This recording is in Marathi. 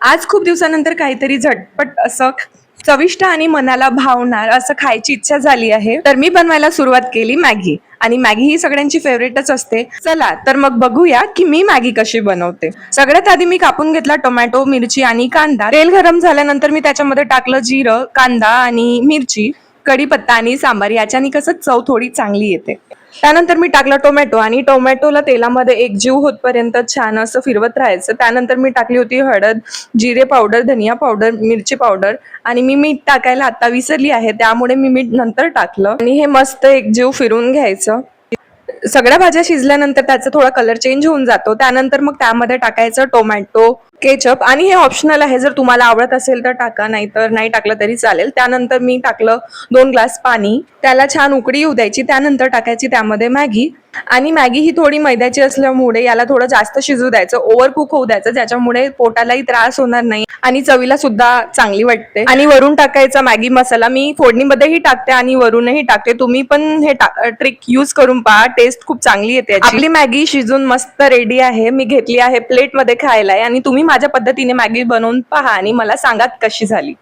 आज खूप दिवसानंतर काहीतरी झटपट असं चविष्ट आणि मनाला भावणार असं खायची इच्छा झाली आहे, तर मी बनवायला सुरुवात केली मॅगी. आणि मॅगी ही सगळ्यांची फेवरेटच असते. चला तर मग बघूया की मी मॅगी कशी बनवते. सगळ्यात आधी मी कापून घेतला टोमॅटो, मिरची आणि कांदा. तेल गरम झाल्यानंतर मी त्याच्यामध्ये टाकलं जिरं, कांदा आणि मिरची, कढीपत्ता आणि सांबार. याच्याने कसं चव थोडी चांगली येते. त्यानंतर मी टाकला टोमॅटो आणि टोमॅटोला तेलामध्ये एकजीव होतपर्यंत छान असं फिरवत राहायचं. त्यानंतर मी टाकली होती हळद, जिरे पावडर, धनिया पावडर, मिरची पावडर आणि मी मीठ टाकायला आता विसरली आहे, त्यामुळे मी मीठ नंतर टाकलं आणि हे मस्त एकजीव फिरून घ्यायचं. सगळ्या भाज्या शिजल्यानंतर त्याचा थोडा कलर चेंज होऊन जातो. त्यानंतर मग त्यामध्ये टाकायचं टोमॅटो केचप आणि हे ऑप्शनल आहे, जर तुम्हाला आवडत असेल तर टाका, नाहीतर नाही टाकलं तरी चालेल. त्यानंतर मी टाकलं 2 ग्लास पाणी, त्याला छान उकळी येऊ द्यायची. त्यानंतर टाकायची त्यामध्ये मॅगी आणि मॅगी ही थोडी मैद्याची असल्यामुळे याला थोडं जास्त शिजू द्यायचं, ओव्हर कुक होऊ द्यायचं, ज्याच्यामुळे पोटालाही त्रास होणार नाही आणि चवीला सुद्धा चांगली वाटते. आणि वरून टाकायचा मॅगी मसाला. मी फोडणीमध्येही टाकते आणि वरूनही टाकते. तुम्ही पण हे ट्रिक यूज करून पहा, टेस्ट खूप चांगली येते. आपली मॅगी शिजून मस्त रेडी आहे. मी घेतली आहे प्लेटमध्ये खायला आणि तुम्ही माझ्या पद्धतीने मॅगी बनवून पहा आणि मला सांगा कशी झाली.